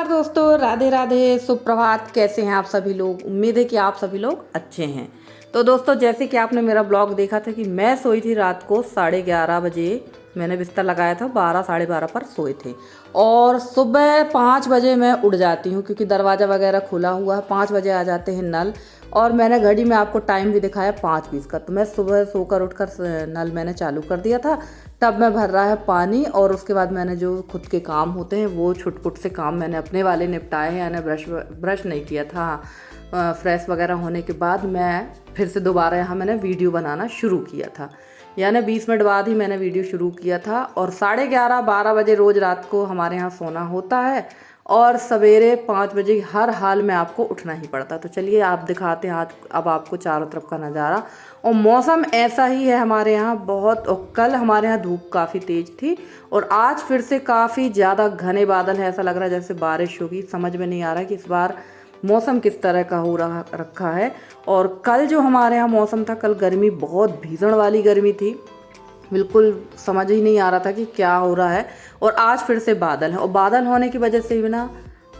नमस्कार दोस्तों, राधे राधे, सुप्रभात। कैसे हैं आप सभी लोग? उम्मीद है कि आप सभी लोग अच्छे हैं। तो दोस्तों, जैसे कि आपने मेरा ब्लॉग देखा था कि मैं सोई थी रात को 11:30 बजे। मैंने बिस्तर लगाया था, 12 साढ़े 12 पर सोए थे और सुबह 5 बजे मैं उठ जाती हूँ क्योंकि दरवाज़ा वगैरह खुला हुआ है। 5 बजे आ जाते हैं नल और मैंने घड़ी में आपको टाइम भी दिखाया 5:20 का। तो मैं सुबह सोकर उठकर नल मैंने चालू कर दिया था। टब में भर रहा है पानी और उसके बाद मैंने जो खुद के काम होते हैं वो छुटपुट से काम मैंने अपने वाले निपटाए हैं। यानी ब्रश नहीं किया था। फ्रेश वगैरह होने के बाद मैं फिर से दोबारा यहाँ मैंने वीडियो बनाना शुरू किया था। यानी 20 मिनट बाद ही मैंने वीडियो शुरू किया था। और 11:30-12 बजे रोज़ रात को हमारे यहाँ सोना होता है और सवेरे 5 बजे हर हाल में आपको उठना ही पड़ता। तो चलिए आप दिखाते हैं आज अब आपको चारों तरफ का नज़ारा। और मौसम ऐसा ही है हमारे यहाँ बहुत। और कल हमारे यहाँ धूप काफ़ी तेज़ थी और आज फिर से काफ़ी ज़्यादा घने बादल है। ऐसा लग रहा है जैसे बारिश होगी। समझ में नहीं आ रहा कि इस बार मौसम किस तरह का हो रखा है। और कल जो हमारे यहाँ मौसम था, कल गर्मी बहुत भीषण वाली गर्मी थी। बिल्कुल समझ ही नहीं आ रहा था कि क्या हो रहा है। और आज फिर से बादल है और बादल होने की वजह से भी ना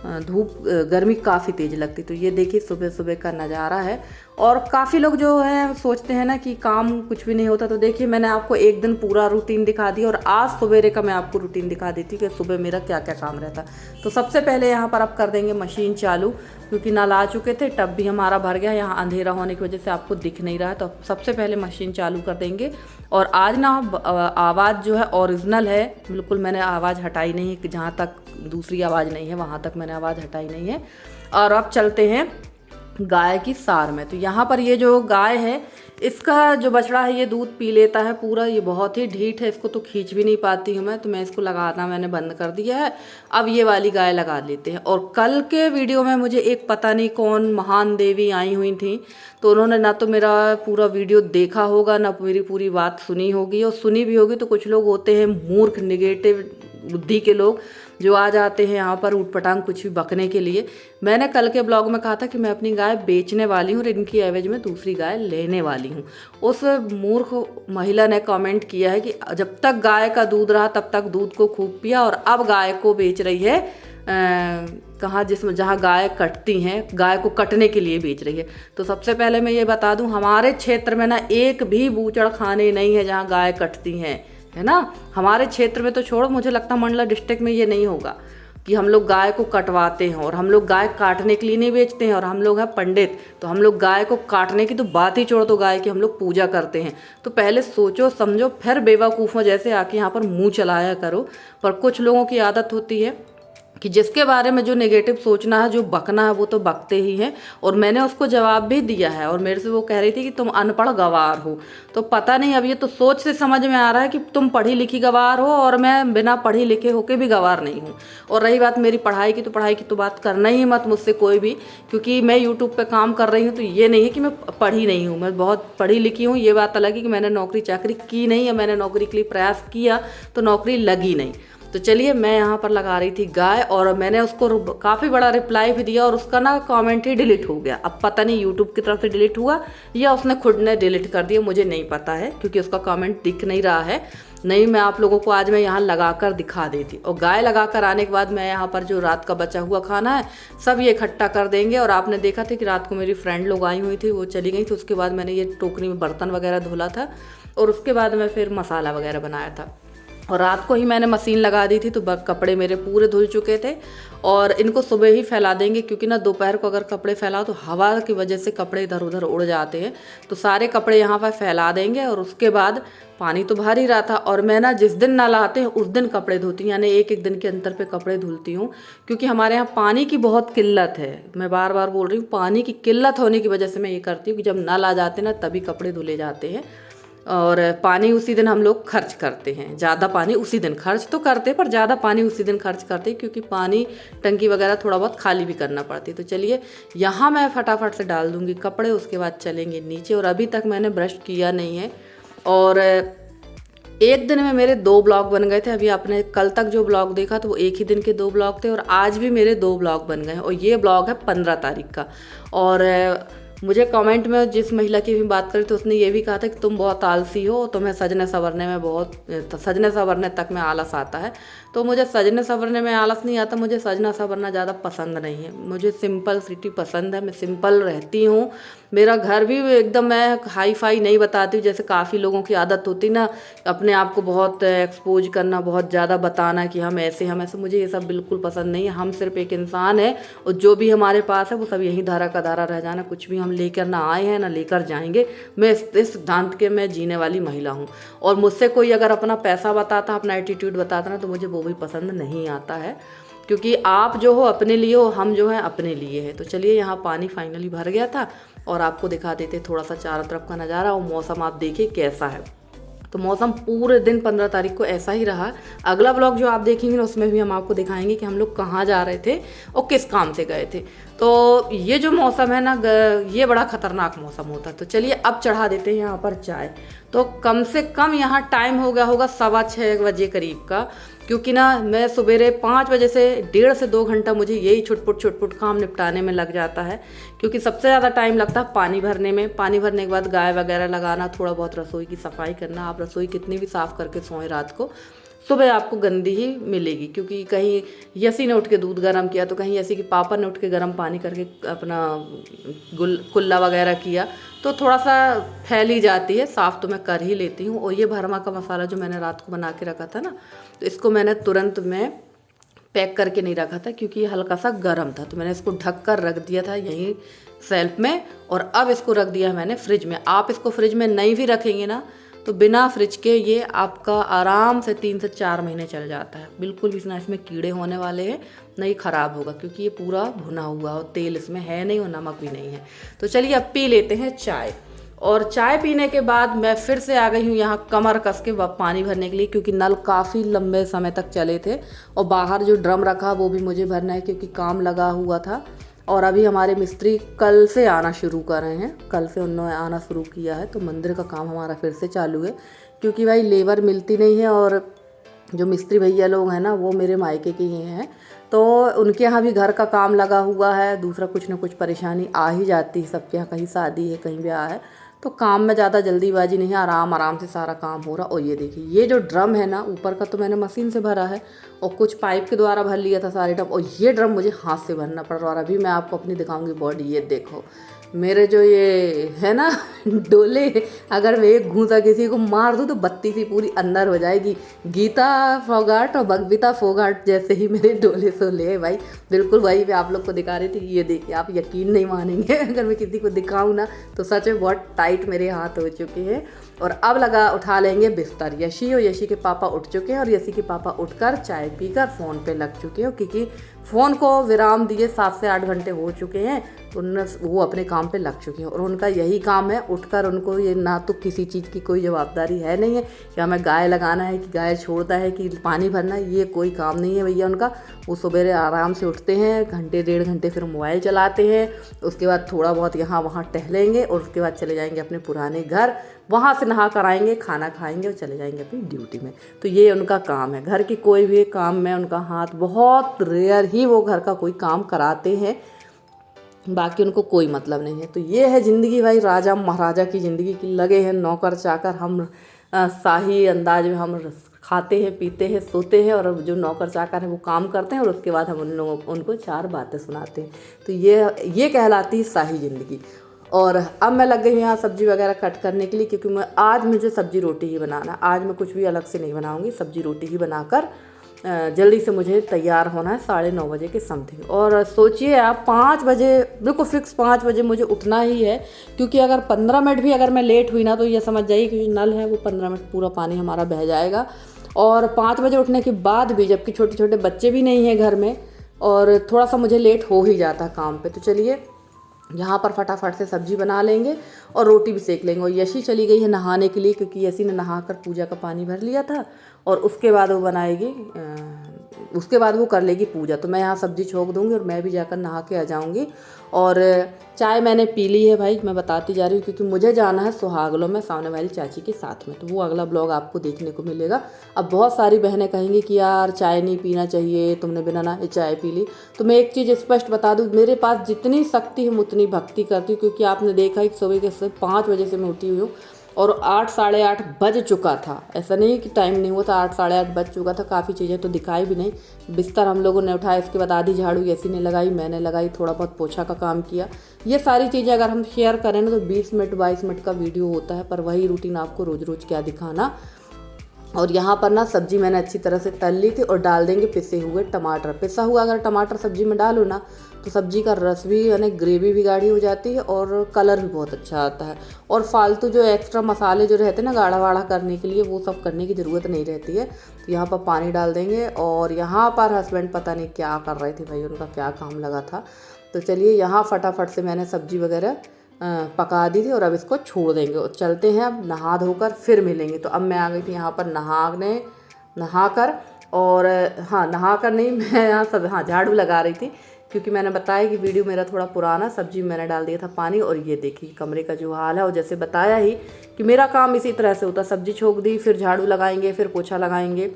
धूप गर्मी काफ़ी तेज़ लगती। तो ये देखिए सुबह सुबह का नज़ारा है। और काफ़ी लोग जो है सोचते हैं ना कि काम कुछ भी नहीं होता। तो देखिए मैंने आपको एक दिन पूरा रूटीन दिखा दिया और आज सवेरे का मैं आपको रूटीन दिखा देती हूँ कि सुबह मेरा क्या क्या काम रहता। तो सबसे पहले यहाँ पर आप कर देंगे मशीन चालू क्योंकि नल आ चुके थे। टब भी हमारा भर गया। यहाँ अंधेरा होने की वजह से आपको दिख नहीं रहा है। तो सबसे पहले मशीन चालू कर देंगे। और आज ना आवाज़ जो है ओरिजिनल है, बिल्कुल मैंने आवाज़ हटाई नहीं है। जहाँ तक दूसरी आवाज़ नहीं है वहाँ तक मैंने आवाज़ हटाई नहीं है। और अब चलते हैं गाय की सार में। तो यहाँ पर ये जो गाय है इसका जो बछड़ा है ये दूध पी लेता है पूरा। ये बहुत ही ढीठ है, इसको तो खींच भी नहीं पाती हूँ मैं। तो मैं इसको लगाना मैंने बंद कर दिया है। अब ये वाली गाय लगा लेते हैं। और कल के वीडियो में मुझे एक पता नहीं कौन महान देवी आई हुई थी। तो उन्होंने ना तो मेरा पूरा वीडियो देखा होगा ना मेरी पूरी बात सुनी होगी। और सुनी भी होगी तो कुछ लोग होते हैं मूर्ख निगेटिव बुद्धि के लोग जो आ जाते हैं यहाँ पर ऊटपटांग कुछ भी बकने के लिए। मैंने कल के ब्लॉग में कहा था कि मैं अपनी गाय बेचने वाली हूँ और इनकी एवज में दूसरी गाय लेने वाली हूँ। उस मूर्ख महिला ने कमेंट किया है कि जब तक गाय का दूध रहा तब तक दूध को खूब पिया और अब गाय को बेच रही है कहाँ जिसमें जहाँ गाय कटती हैं, गाय को कटने के लिए बेच रही है। तो सबसे पहले मैं ये बता दूँ हमारे क्षेत्र में ना एक भी बूचड़ खाने नहीं है जहाँ गाय कटती हैं, है ना। हमारे क्षेत्र में तो छोड़ो, मुझे लगता है मंडला डिस्ट्रिक्ट में ये नहीं होगा कि हम लोग गाय को कटवाते हैं। और हम लोग गाय काटने के लिए नहीं बेचते हैं। और हम लोग हैं पंडित, तो हम लोग गाय को काटने की तो बात ही छोड़ दो, गाय की हम लोग पूजा करते हैं। तो पहले सोचो समझो फिर बेवकूफ़ों जैसे आके यहाँ पर मुंह चलाया करो। पर कुछ लोगों की आदत होती है कि जिसके बारे में जो नेगेटिव सोचना है, जो बकना है, वो तो बकते ही हैं। और मैंने उसको जवाब भी दिया है और मेरे से वो कह रही थी कि तुम अनपढ़ गवार हो। तो पता नहीं, अब ये तो सोच से समझ में आ रहा है कि तुम पढ़ी लिखी गवार हो और मैं बिना पढ़ी लिखे होके भी गवार नहीं हूँ। और रही बात मेरी पढ़ाई की, तो पढ़ाई की तो बात करना ही मत मुझसे कोई भी, क्योंकि मैं यूट्यूब पर काम कर रही हूँ। तो ये नहीं है कि मैं पढ़ी नहीं हूँ, मैं बहुत पढ़ी लिखी हूँ। ये बात अलग है कि मैंने नौकरी चाकरी की नहीं है। मैंने नौकरी के लिए प्रयास किया तो नौकरी लगी नहीं। तो चलिए मैं यहाँ पर लगा रही थी गाय और मैंने उसको काफ़ी बड़ा रिप्लाई भी दिया और उसका ना कमेंट ही डिलीट हो गया। अब पता नहीं यूट्यूब की तरफ से डिलीट हुआ या उसने खुद ने डिलीट कर दिया, मुझे नहीं पता है क्योंकि उसका कमेंट दिख नहीं रहा है। नहीं, मैं आप लोगों को आज मैं यहाँ लगा कर दिखा देती। और गाय लगा कर आने के बाद मैं यहाँ पर जो रात का बचा हुआ खाना है सब ये इकट्ठा कर देंगे। और आपने देखा था कि रात को मेरी फ्रेंड लोग आई हुई थी, वो चली गई थी। उसके बाद मैंने ये टोकरी में बर्तन वगैरह धुला था और उसके बाद मैं फिर मसाला वगैरह बनाया था। और रात को ही मैंने मशीन लगा दी थी तो कपड़े मेरे पूरे धुल चुके थे। और इनको सुबह ही फैला देंगे क्योंकि ना दोपहर को अगर कपड़े फैलाओ तो हवा की वजह से कपड़े इधर उधर उड़ जाते हैं। तो सारे कपड़े यहाँ पर फैला देंगे। और उसके बाद पानी तो भर ही रहा था और मैं ना जिस दिन नल आते हैं उस दिन कपड़े धोती हूँ, यानी एक एक दिन के अंतर पे कपड़े धुलती हूँ। क्योंकि हमारे यहाँ पानी की बहुत किल्लत है। मैं बार बार बोल रही हूँ, पानी की किल्लत होने की वजह से मैं ये करती हूँ कि जब नल आ जाते हैं ना तभी कपड़े धुले जाते हैं। और पानी उसी दिन हम लोग खर्च करते हैं। ज़्यादा पानी उसी दिन खर्च तो करते पर ज़्यादा पानी उसी दिन खर्च करते हैं क्योंकि पानी टंकी वगैरह थोड़ा बहुत खाली भी करना पड़ती है। तो चलिए यहाँ मैं फटाफट से डाल दूँगी कपड़े, उसके बाद चलेंगे नीचे। और अभी तक मैंने ब्रश किया नहीं है। और एक दिन में मेरे 2 ब्लॉग बन गए थे। अभी आपने कल तक जो ब्लॉग देखा तो वो एक ही दिन के 2 ब्लॉग थे और आज भी मेरे 2 ब्लॉग बन गए हैं। और ये ब्लॉग है 15 तारीख का। और मुझे कमेंट में जिस महिला की भी बात करी तो उसने ये भी कहा था कि तुम बहुत आलसी हो, तुम्हें सजने संवरने तक में आलस आता है। तो मुझे सजने संवरने में आलस नहीं आता, मुझे सजना संवरना ज़्यादा पसंद नहीं है। मुझे सिंपल सिटी पसंद है, मैं सिंपल रहती हूँ। मेरा घर भी एकदम, मैं हाई फाई नहीं बताती हूँ, जैसे काफ़ी लोगों की आदत होती ना अपने आप को बहुत एक्सपोज करना, बहुत ज़्यादा बताना कि हम ऐसे हम ऐसे। मुझे ये सब बिल्कुल पसंद नहीं है। हम सिर्फ एक इंसान है और जो भी हमारे पास है वो सब यहीं धारा का धारा रह जाना, कुछ भी हम लेकर ना आए हैं ना लेकर जाएंगे। मैं इस सिद्धांत के मैं जीने वाली महिला हूँ। और मुझसे कोई अगर अपना पैसा बताता, अपना एटीट्यूड बताता ना, तो मुझे वो भी पसंद नहीं आता है, क्योंकि आप जो हो अपने लिए हो, हम जो है अपने लिए है। तो चलिए, यहाँ पानी फाइनली भर गया था और आपको दिखा देते थोड़ा सा चारों तरफ का नज़ारा और मौसम आप देखिए कैसा है। तो मौसम पूरे दिन 15 तारीख को ऐसा ही रहा। अगला ब्लॉग जो आप देखेंगे ना उसमें भी हम आपको दिखाएंगे कि हम लोग कहाँ जा रहे थे और किस काम से गए थे। तो ये जो मौसम है ना, ये बड़ा खतरनाक मौसम होता है। तो चलिए अब चढ़ा देते हैं यहाँ पर चाय। तो कम से कम यहाँ टाइम हो गया होगा 6:15 बजे करीब का, क्योंकि ना मैं सवेरे 5 बजे से 1.5 से 2 घंटा मुझे यही छुटपुट काम निपटाने में लग जाता है, क्योंकि सबसे ज़्यादा टाइम लगता है पानी भरने में। पानी भरने के बाद गाय वगैरह लगाना, थोड़ा बहुत रसोई की सफाई करना। आप रसोई कितनी भी साफ़ करके सोएं, रात को सुबह आपको गंदी ही मिलेगी, क्योंकि कहीं यसी ने उठ के दूध गर्म किया तो कहीं यसी के पापा ने उठ के गर्म पानी करके अपना कुल्ला वगैरह किया, तो थोड़ा सा फैल ही जाती है। साफ़ तो मैं कर ही लेती हूँ। और ये भरमा का मसाला जो मैंने रात को बना के रखा था ना, तो इसको मैंने तुरंत में पैक करके नहीं रखा था, क्योंकि ये हल्का सा गर्म था। तो मैंने इसको ढक कर रख दिया था यहीं सेल्फ में, और अब इसको रख दिया मैंने फ्रिज में। आप इसको फ्रिज में नहीं भी रखेंगे ना, तो बिना फ्रिज के ये आपका आराम से 3 से 4 महीने चल जाता है। बिल्कुल भी ना इसमें कीड़े होने वाले हैं, नहीं ख़राब होगा, क्योंकि ये पूरा भुना हुआ और तेल इसमें है नहीं और नमक भी नहीं है। तो चलिए अब पी लेते हैं चाय। और चाय पीने के बाद मैं फिर से आ गई हूँ यहाँ कमर कस के पानी भरने के लिए, क्योंकि नल काफ़ी लंबे समय तक चले थे। और बाहर जो ड्रम रखा वो भी मुझे भरना है, क्योंकि काम लगा हुआ था। और अभी हमारे मिस्त्री कल से आना शुरू कर रहे हैं, कल से उन्होंने आना शुरू किया है। तो मंदिर का काम हमारा फिर से चालू है, क्योंकि भाई लेबर मिलती नहीं है। और जो मिस्त्री भैया लोग हैं ना, वो मेरे मायके के ही हैं, तो उनके यहाँ भी घर का काम लगा हुआ है। दूसरा कुछ ना कुछ परेशानी आ ही जाती है सबके यहाँ, कहीं शादी है, कहीं ब्याह है, तो काम में ज़्यादा जल्दीबाजी नहीं है, आराम आराम से सारा काम हो रहा। और ये देखिए, ये जो ड्रम है ना, ऊपर का तो मैंने मशीन से भरा है और कुछ पाइप के द्वारा भर लिया था सारे ड्रम, और ये ड्रम मुझे हाथ से भरना पड़ रहा। और अभी मैं आपको अपनी दिखाऊंगी बॉडी। ये देखो मेरे जो ये है ना डोले, अगर मैं एक घूंसा किसी को मार दूँ तो बत्ती सी पूरी अंदर हो जाएगी। गीता फोगाट और भगविता फोगाट जैसे ही मेरे डोले सोले है भाई। बिल्कुल वही मैं आप लोग को दिखा रही थी। ये देखिए, आप यकीन नहीं मानेंगे अगर मैं किसी को दिखाऊँ ना, तो सच में बहुत टाइट मेरे हाथ हो चुके हैं। और अब उठा लेंगे बिस्तर। यशी और यशी के पापा उठ चुके हैं, और यशी के पापा उठकर चाय पीकर फ़ोन पे लग चुके हैं, क्योंकि फ़ोन को विराम दिए 7 से 8 घंटे हो चुके हैं। तो वो अपने काम पे लग चुके हैं, और उनका यही काम है उठकर। उनको ये ना तो किसी चीज़ की कोई जवाबदारी है नहीं है कि हमें गाय लगाना है, कि गाय छोड़ना है, कि पानी भरना है, ये कोई काम नहीं है भैया उनका। वो सुबह आराम से उठते हैं, घंटे 1.5 घंटे फिर मोबाइल चलाते हैं, उसके बाद थोड़ा बहुत यहाँ वहाँ टहलेंगे, और उसके बाद चले जाएंगे अपने पुराने घर, वहाँ से नहा कर आएंगे, खाना खाएंगे और चले जाएंगे अपनी ड्यूटी में। तो ये उनका काम है। घर की कोई भी काम में उनका हाथ, बहुत रेयर ही वो घर का कोई काम कराते हैं, बाकी उनको कोई मतलब नहीं है। तो ये है ज़िंदगी भाई, राजा महाराजा की ज़िंदगी की। लगे हैं नौकर चाकर, हम शाही अंदाज में हम खाते हैं, पीते हैं, सोते हैं, और जो नौकर चाकर हैं वो काम करते हैं, और उसके बाद हम उनको 4 बातें सुनाते हैं। तो ये कहलाती है शाही ज़िंदगी। और अब मैं लग गई हूँ यहाँ सब्ज़ी वगैरह कट करने के लिए, क्योंकि आज मुझे सब्ज़ी रोटी ही बनाना। आज मैं कुछ भी अलग से नहीं बनाऊँगी, सब्ज़ी रोटी ही बनाकर जल्दी से मुझे तैयार होना है 9:30 बजे के समथिंग। और सोचिए आप 5 बजे, बिल्कुल फिक्स 5 बजे मुझे उठना ही है, क्योंकि अगर 15 मिनट भी अगर मैं लेट हुई ना, तो ये समझ जाइए कि नल है वो 15 मिनट पूरा पानी हमारा बह जाएगा। और 5 बजे उठने के बाद भी, जबकि छोटे छोटे बच्चे भी नहीं हैं घर में, और थोड़ा सा मुझे लेट हो ही जाता काम पे। तो चलिए यहाँ पर फटाफट से सब्जी बना लेंगे और रोटी भी सेक लेंगे। और यशी चली गई है नहाने के लिए, क्योंकि यशी ने नहाकर पूजा का पानी भर लिया था, और उसके बाद वो बनाएगी उसके बाद वो कर लेगी पूजा। तो मैं यहाँ सब्जी छोंक दूँगी और मैं भी जाकर नहा के आ जाऊँगी। और चाय मैंने पी ली है भाई, मैं बताती जा रही हूँ क्योंकि मुझे जाना है सुहागलों में सामने वाली चाची के साथ में, तो वो अगला ब्लॉग आपको देखने को मिलेगा। अब बहुत सारी बहनें कहेंगी कि यार चाय नहीं पीना चाहिए, तुमने बिना नहाए चाय पी ली। तो मैं एक चीज़ स्पष्ट बता दूँ, मेरे पास जितनी शक्ति है उतनी भक्ति करती हूँ, क्योंकि आपने देखा ही सुबह के 5 बजे से मैं उठी हुई हूँ और 8 साढ़े 8 बज चुका था। ऐसा नहीं कि टाइम नहीं हुआ था, 8 साढ़े 8 बज चुका था। काफ़ी चीज़ें तो दिखाई भी नहीं, बिस्तर हम लोगों ने उठाया, इसके बाद आधी झाड़ू ऐसी ने लगाई, मैंने लगाई, थोड़ा बहुत पोछा का काम किया। ये सारी चीज़ें अगर हम शेयर करें ना तो 20 मिनट 22 मिनट का वीडियो होता है, पर वही रूटीन आपको रोज़ रोज़ क्या दिखाना। और यहाँ पर ना सब्जी मैंने अच्छी तरह से तल ली थी और डाल देंगे पिसे हुए टमाटर। पिसा हुआ अगर टमाटर सब्जी में डालो ना तो सब्जी का रस भी यानी ग्रेवी भी गाढ़ी हो जाती है और कलर भी बहुत अच्छा आता है। और फालतू जो एक्स्ट्रा मसाले जो रहते हैं ना गाढ़ा वाढ़ा करने के लिए, वो सब करने की ज़रूरत नहीं रहती है। तो यहाँ पर पानी डाल देंगे। और यहाँ पर हस्बैंड पता नहीं क्या कर रहे थे भाई, उनका क्या काम लगा था। तो चलिए यहाँ फटाफट से मैंने सब्जी वगैरह पका दी थी और अब इसको छोड़ देंगे और चलते हैं अब नहा धोकर फिर मिलेंगे। तो अब मैं आ गई थी यहाँ पर नहाकर और हाँ नहाकर नहीं, मैं यहाँ सब हाँ झाड़ू लगा रही थी, क्योंकि मैंने बताया कि वीडियो मेरा थोड़ा पुराना, सब्जी में मैंने डाल दिया था पानी। और ये देखिए कमरे का जो हाल है, और जैसे बताया ही कि मेरा काम इसी तरह से होता है, सब्जी छोंक दी, फिर झाड़ू लगाएंगे, फिर पोछा लगाएंगे,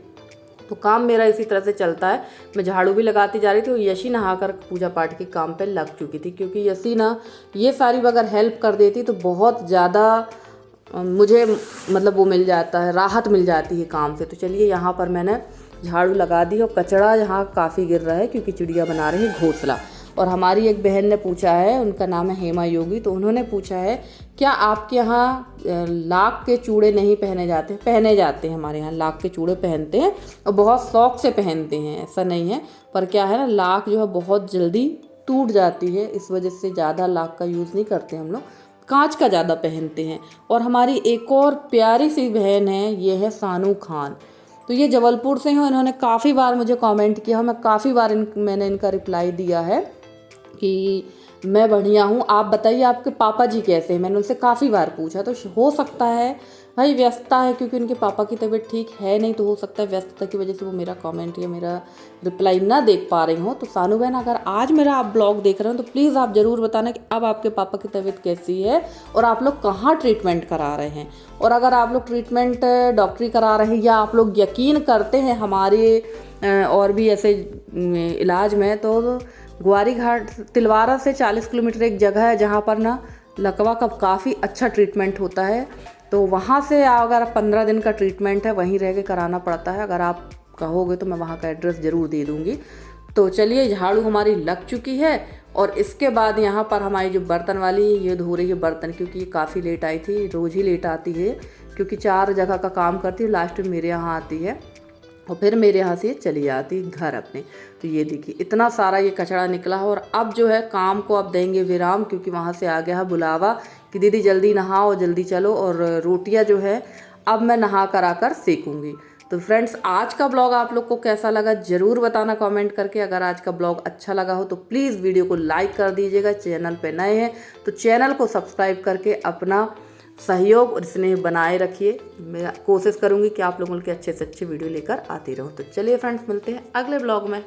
तो काम मेरा इसी तरह से चलता है। मैं झाड़ू भी लगाती जा रही थी और यशी नहाकर पूजा पाठ के काम पे लग चुकी थी, क्योंकि यशी ना ये सारी अगर हेल्प कर देती तो बहुत ज़्यादा मुझे मतलब वो मिल जाता है, राहत मिल जाती है काम से। तो चलिए यहाँ पर मैंने झाड़ू लगा दी और कचरा यहाँ काफ़ी गिर रहा है क्योंकि चिड़िया बना रही है घोंसला। और हमारी एक बहन ने पूछा है, उनका नाम है हेमा योगी, तो उन्होंने पूछा है क्या आपके यहाँ लाख के चूड़े नहीं पहने जाते? पहने जाते हैं, हमारे यहाँ लाख के चूड़े पहनते हैं और बहुत शौक से पहनते हैं, ऐसा नहीं है। पर क्या है ना, लाख जो है बहुत जल्दी टूट जाती है, इस वजह से ज़्यादा लाख का यूज़ नहीं करते हम लोग, कांच का ज़्यादा पहनते हैं। और हमारी एक और प्यारी सी बहन है, ये है सानू खान, तो ये जबलपुर से हैं। इन्होंने काफ़ी बार मुझे कमेंट किया, मैं काफ़ी बार मैंने इनका रिप्लाई दिया है कि मैं बढ़िया हूँ, आप बताइए आपके पापा जी कैसे हैं। मैंने उनसे काफ़ी बार पूछा, तो हो सकता है भाई व्यस्तता है, क्योंकि उनके पापा की तबीयत ठीक है नहीं, तो हो सकता है व्यस्तता की वजह से वो मेरा कमेंट या मेरा रिप्लाई ना देख पा रही हो। तो सानू बहन अगर आज मेरा आप ब्लॉग देख रहे हो तो प्लीज़ आप ज़रूर बताना कि अब आपके पापा की तबीयत कैसी है और आप लोग कहाँ ट्रीटमेंट करा रहे हैं। और अगर आप लोग ट्रीटमेंट डॉक्टरी करा रहे हैं या आप लोग यकीन करते हैं हमारे और भी ऐसे इलाज में, तो ग्वारी घाट तिलवारा से 40 किलोमीटर एक जगह है जहाँ पर ना लकवा का काफ़ी अच्छा ट्रीटमेंट होता है। तो वहाँ से अगर 15 दिन का ट्रीटमेंट है, वहीं रह के कराना पड़ता है। अगर आप कहोगे तो मैं वहाँ का एड्रेस ज़रूर दे दूँगी। तो चलिए झाड़ू हमारी लग चुकी है और इसके बाद यहाँ पर हमारी जो बर्तन वाली ये धो रही है बर्तन, क्योंकि ये काफ़ी लेट आई थी, रोज़ ही लेट आती है, क्योंकि 4 जगह का काम करती है, लास्ट में मेरे यहाँ आती है और फिर मेरे यहाँ से चली जाती घर अपने। तो ये देखिए इतना सारा ये कचरा निकला है। और अब जो है काम को अब देंगे विराम, क्योंकि वहाँ से आ गया है बुलावा कि दीदी जल्दी नहाओ, जल्दी चलो। और रोटियाँ जो है अब मैं नहा कर आकर सेकूँगी। तो फ्रेंड्स आज का ब्लॉग आप लोग को कैसा लगा ज़रूर बताना कमेंट करके। अगर आज का ब्लॉग अच्छा लगा हो तो प्लीज़ वीडियो को लाइक कर दीजिएगा। चैनल पे नए हैं तो चैनल को सब्सक्राइब करके अपना सहयोग और स्नेह बनाए रखिए। मैं कोशिश करूँगी कि आप लोगों के अच्छे से अच्छे वीडियो लेकर आती रहूँ। तो चलिए फ्रेंड्स मिलते हैं अगले ब्लॉग में।